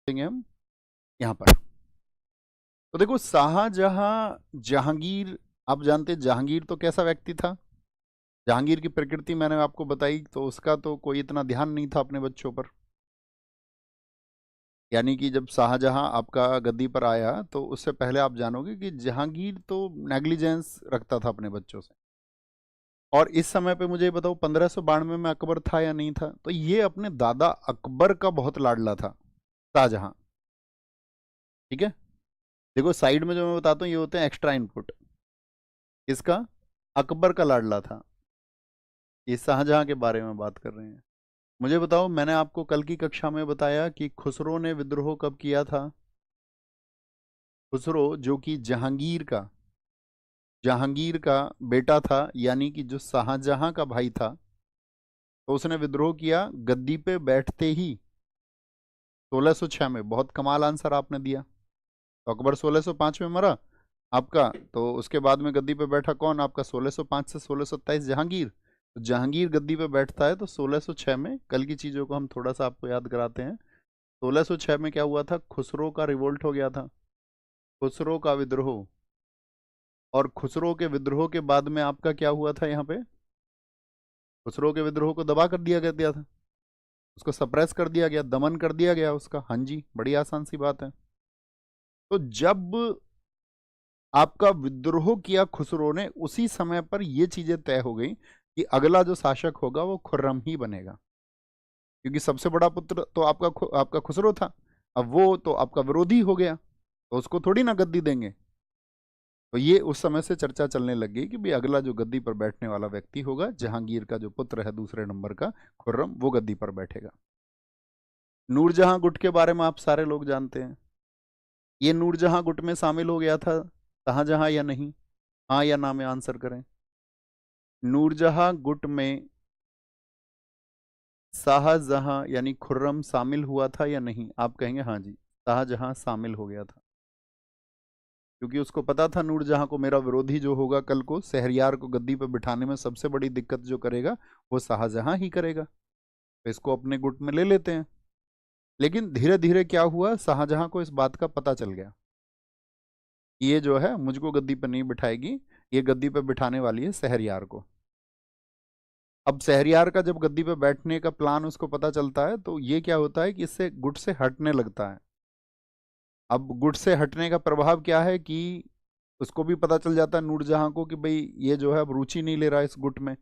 देंगे हम यहाँ पर। तो देखो शाहजहां जहांगीर, आप जानते हैं जहांगीर तो कैसा व्यक्ति था। जहांगीर की प्रकृति मैंने आपको बताई, तो उसका तो कोई इतना ध्यान नहीं था अपने बच्चों पर। यानी कि जब शाहजहां आपका गद्दी पर आया तो उससे पहले आप जानोगे कि जहांगीर तो नेग्लिजेंस रखता था अपने बच्चों से। और इस समय पे मुझे ये बताओ 1592 में अकबर था या नहीं था, तो ये अपने दादा अकबर का बहुत लाडला था शाहजहां। ठीक है। देखो साइड में जो मैं बताता हूँ ये होते हैं एक्स्ट्रा इनपुट। इसका अकबर का लाडला था, ये शाहजहां के बारे में बात कर रहे हैं। मुझे बताओ, मैंने आपको कल की कक्षा में बताया कि खुसरो ने विद्रोह कब किया था। खुसरो जो कि जहांगीर का बेटा था, यानी कि जो शाहजहां का भाई था, तो उसने विद्रोह किया गद्दी पे बैठते ही 1606 में। बहुत कमाल आंसर आपने दिया। तो अकबर 1605 में मरा आपका, तो उसके बाद में गद्दी पे बैठा कौन आपका, 1605 से 1627 जहांगीर। तो जहांगीर गद्दी पे बैठता है तो 1606 में। कल की चीजों को हम थोड़ा सा आपको याद कराते हैं। 1606 में क्या हुआ था, खुसरो का रिवोल्ट हो गया था, खुसरो का विद्रोह। और खुसरो के विद्रोह के बाद में आपका क्या हुआ था यहाँ पे, खुसरो के विद्रोह को दबा कर दिया था, उसको सप्रेस कर दिया गया, दमन कर दिया गया उसका। हाँ जी, बड़ी आसान सी बात है। तो जब आपका विद्रोह किया खुसरो ने, उसी समय पर ये चीजें तय हो गई कि अगला जो शासक होगा वो खुर्रम ही बनेगा, क्योंकि सबसे बड़ा पुत्र तो आपका खुसरो था। अब वो तो आपका विरोधी हो गया, तो उसको थोड़ी ना गद्दी देंगे। तो ये उस समय से चर्चा चलने लग गई कि भाई अगला जो गद्दी पर बैठने वाला व्यक्ति होगा, जहांगीर का जो पुत्र है दूसरे नंबर का खुर्रम, वो गद्दी पर बैठेगा। नूरजहां गुट के बारे में आप सारे लोग जानते हैं। ये नूरजहां गुट में शामिल हो गया था शाहजहां या नहीं, हाँ या ना में आंसर करें। नूरजहां गुट में शाहजहां यानी खुर्रम शामिल हुआ था या नहीं, आप कहेंगे हाँ जी, शाहजहां शामिल हो गया था, क्योंकि उसको पता था नूरजहां को मेरा विरोधी जो होगा कल को शहरयार को गद्दी पर बिठाने में सबसे बड़ी दिक्कत जो करेगा वो शाहजहां ही करेगा, तो इसको अपने गुट में ले लेते हैं। लेकिन धीरे धीरे क्या हुआ, शाहजहां को इस बात का पता चल गया, ये जो है मुझको गद्दी पर नहीं बिठाएगी, ये गद्दी पर बिठाने वाली है शहरयार को। अब शहरयार का जब गद्दी पे बैठने का प्लान उसको पता चलता है, तो ये क्या होता है कि इससे गुट से हटने लगता है। अब गुट से हटने का प्रभाव क्या है कि उसको भी पता चल जाता है नूरजहां को कि भाई ये जो है अब रुचि नहीं ले रहा है इस गुट में।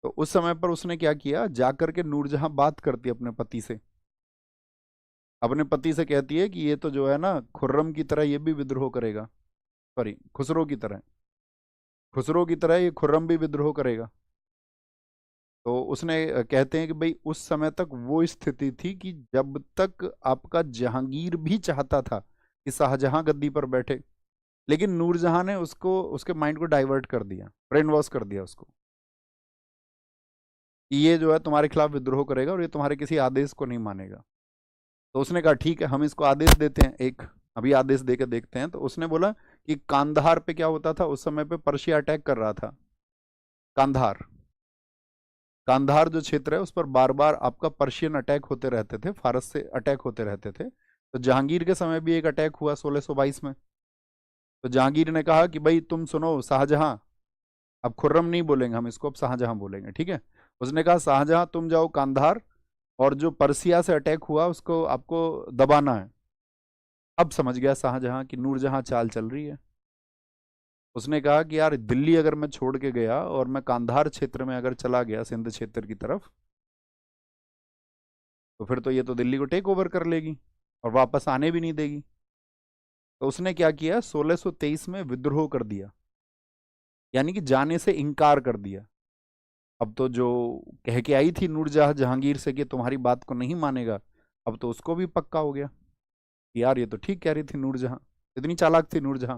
तो उस समय पर उसने क्या किया, जाकर के नूरजहां बात करती है अपने पति से, अपने पति से कहती है कि ये तो जो है ना खुर्रम की तरह ये भी विद्रोह करेगा, सॉरी खुसरो की तरह, खुसरो की तरह ये खुर्रम भी विद्रोह करेगा। तो उसने कहते हैं कि भाई उस समय तक वो स्थिति थी कि जब तक आपका जहांगीर भी चाहता था कि शाहजहां गद्दी पर बैठे, लेकिन नूरजहां ने उसको उसके माइंड को डाइवर्ट कर दिया, ब्रेन वॉश कर दिया उसको, कि ये जो है तुम्हारे खिलाफ विद्रोह करेगा और ये तुम्हारे किसी आदेश को नहीं मानेगा। तो उसने कहा ठीक है हम इसको आदेश देते हैं एक, अभी आदेश दे के देखते हैं। तो उसने बोला कि कांधार पे क्या होता था उस समय पे, पर्शिया अटैक कर रहा था। कांधार, कांधार जो क्षेत्र है उस पर बार बार आपका पर्शियन अटैक होते रहते थे, फारस से अटैक होते रहते थे। तो जहांगीर के समय भी एक अटैक हुआ 1622 में। तो जहांगीर ने कहा कि भाई तुम सुनो शाहजहां, अब खुर्रम नहीं बोलेंगे हम इसको, अब शाहजहां बोलेंगे, ठीक है। उसने कहा शाहजहां तुम जाओ कांधार, और जो पर्सिया से अटैक हुआ उसको आपको दबाना है। अब समझ गया शाहजहां कि नूरजहां चाल चल रही है। उसने कहा कि यार दिल्ली अगर मैं छोड़ के गया और मैं कांधार क्षेत्र में अगर चला गया, सिंध क्षेत्र की तरफ, तो फिर तो ये तो दिल्ली को टेक ओवर कर लेगी और वापस आने भी नहीं देगी। तो उसने क्या किया, 1623 में विद्रोह कर दिया, यानी कि जाने से इनकार कर दिया। अब तो जो कह के आई थी नूरजहां जहांगीर से कि तुम्हारी बात को नहीं मानेगा, अब तो उसको भी पक्का हो गया कि यार ये तो ठीक कह रही थी नूरजहां, इतनी चालाक थी नूरजहां।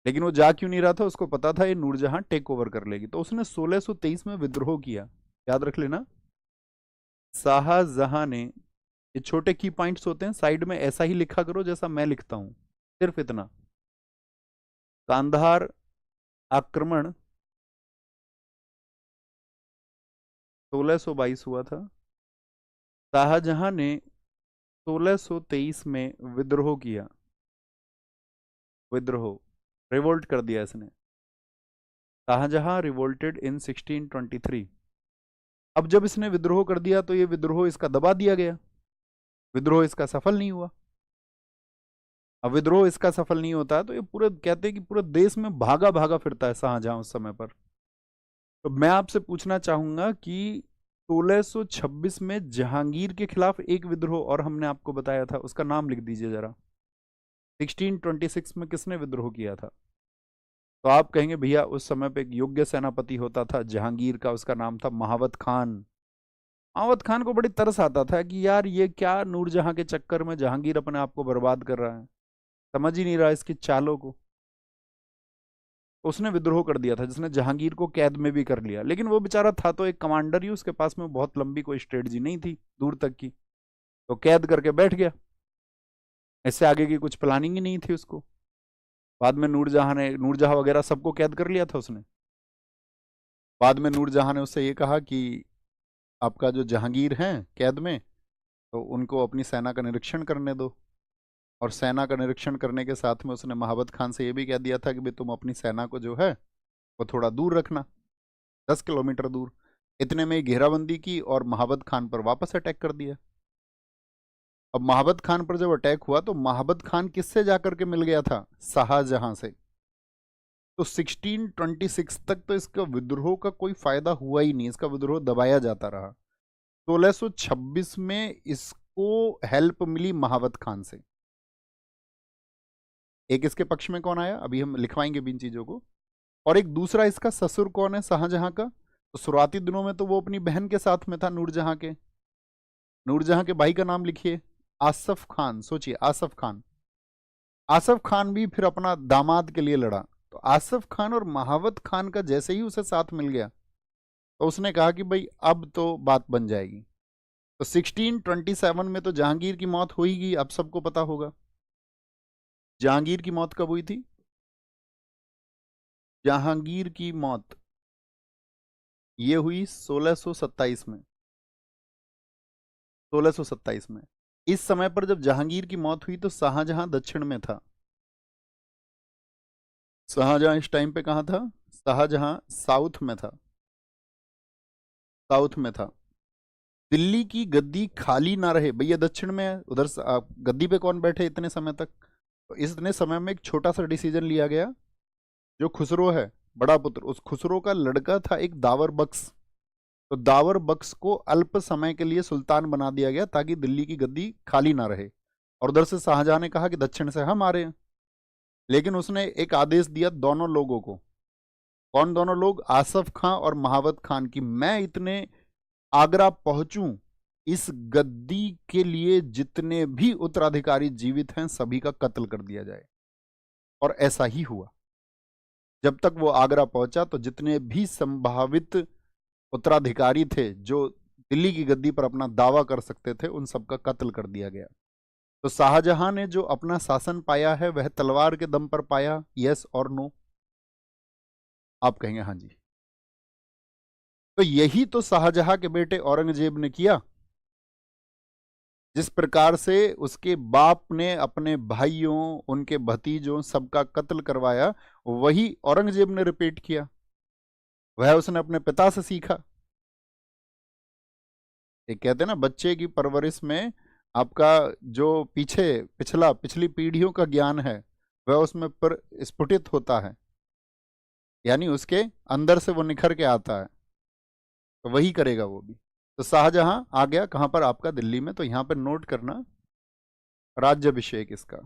लेकिन वो जा क्यों नहीं रहा था, उसको पता था ये नूरजहां टेक ओवर कर लेगी, तो उसने 1623 में विद्रोह किया। याद रख लेना, शाहजहां ने, ये छोटे की पॉइंट्स होते हैं, साइड में ऐसा ही लिखा करो जैसा मैं लिखता हूं, सिर्फ इतना। कांधार आक्रमण 1622 हुआ था, शाहजहां ने 1623 में विद्रोह किया। विद्रोह, रिवोल्ट कर दिया इसने। शाहजहां रिवोल्टेड इन 1623। अब जब इसने विद्रोह कर दिया तो ये विद्रोह इसका दबा दिया गया, विद्रोह इसका सफल नहीं हुआ। अब विद्रोह इसका सफल नहीं होता तो ये पूरे कहते हैं कि पूरे देश में भागा भागा फिरता है शाहजहां उस समय पर। तो मैं आपसे पूछना चाहूंगा कि 1626 में जहांगीर के खिलाफ एक विद्रोह और हमने आपको बताया था, उसका नाम लिख दीजिए जरा। 1626 में किसने विद्रोह किया था? तो आप कहेंगे भैया उस समय पे एक योग्य सेनापति होता था जहांगीर का, उसका नाम था महावत खान। महावत खान को बड़ी तरस आता था कि यार ये क्या नूरजहां के चक्कर में जहांगीर अपने आप को बर्बाद कर रहा है, समझ ही नहीं रहा इसकी चालों को। उसने विद्रोह कर दिया था जिसने जहांगीर को कैद में भी कर लिया, लेकिन वो बेचारा था तो एक कमांडर ही, उसके पास में बहुत लंबी कोई स्ट्रेटजी नहीं थी दूर तक की, तो कैद करके बैठ गया। इससे आगे की कुछ प्लानिंग ही नहीं थी उसको। बाद में नूरजहां वगैरह सबको कैद कर लिया था उसने। बाद में नूरजहां ने उससे ये कहा कि आपका जो जहांगीर हैं कैद में, तो उनको अपनी सेना का निरीक्षण करने दो। और सेना का निरीक्षण करने के साथ में उसने महाबत खान से ये भी कह दिया था कि भाई तुम अपनी सेना को जो है वो थोड़ा दूर रखना, 10 किलोमीटर दूर। इतने में ही घेराबंदी की और महाबत खान पर वापस अटैक कर दिया। अब महाबत खान पर जब अटैक हुआ तो महाबत खान किससे जाकर के मिल गया था? शाहजहां से। तो 1626 तक तो इसका विद्रोह का कोई फायदा हुआ ही नहीं, इसका विद्रोह दबाया जाता रहा। 1626 में इसको हेल्प मिली महाबत खान से। एक इसके पक्ष में कौन आया, अभी हम लिखवाएंगे भी इन चीजों को। और एक दूसरा इसका ससुर कौन है शाहजहां का? तो शुरुआती दिनों में तो वो अपनी बहन के साथ में था नूरजहां के। नूरजहां के भाई का नाम लिखिए, आसफ खान। सोचिए आसफ खान। आसफ खान भी फिर अपना दामाद के लिए लड़ा। तो आसफ खान और महावत खान का जैसे ही उसे साथ मिल गया तो उसने कहा कि भाई अब तो बात बन जाएगी। तो 1627 में तो जहांगीर की मौत हो ही गई, अब सबको पता होगा। जहांगीर की मौत कब हुई थी? जहांगीर की मौत ये हुई 1627 में। 1627 में। इस समय पर जब जहांगीर की मौत हुई तो शाहजहां दक्षिण में था। शाहजहां इस टाइम पे कहाँ था? शाहजहां साउथ में था। साउथ में था। दिल्ली की गद्दी खाली ना रहे, भैया दक्षिण में है, उधर गद्दी पे कौन बैठे इतने समय तक? तो इतने समय में एक छोटा सा डिसीजन लिया गया। जो खुसरो है बड़ा पुत्र, उस खुसरो का लड़का था एक दावर बख्श। तो दावर बख्श को अल्प समय के लिए सुल्तान बना दिया गया ताकि दिल्ली की गद्दी खाली ना रहे। और उधर से शाहजहां ने कहा कि दक्षिण से हम आ रहे हैं, लेकिन उसने एक आदेश दिया दोनों लोगों को। कौन दोनों लोग? आसफ खां और महावत खान की, मैं इतने आगरा पहुंचूं, इस गद्दी के लिए जितने भी उत्तराधिकारी जीवित हैं सभी का कत्ल कर दिया जाए। और ऐसा ही हुआ। जब तक वो आगरा पहुंचा तो जितने भी संभावित उत्तराधिकारी थे जो दिल्ली की गद्दी पर अपना दावा कर सकते थे उन सबका कत्ल कर दिया गया। तो शाहजहां ने जो अपना शासन पाया है वह तलवार के दम पर पाया, यस और नो? आप कहेंगे हाँ जी। तो यही तो शाहजहां के बेटे औरंगजेब ने किया। जिस प्रकार से उसके बाप ने अपने भाइयों, उनके भतीजों सबका कत्ल करवाया, वही औरंगजेब ने रिपीट किया। वह उसने अपने पिता से सीखा। एक कहते हैं ना बच्चे की परवरिश में आपका जो पिछली पीढ़ियों का ज्ञान है वह उसमें पर स्फुटित होता है, यानी उसके अंदर से वो निखर के आता है। तो वही करेगा वो भी। तो शाहजहां आ गया कहां पर? आपका दिल्ली में। तो यहां पर नोट करना राज्याभिषेक इसका।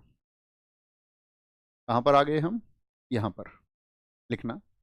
कहां पर आ गए हम? यहां पर लिखना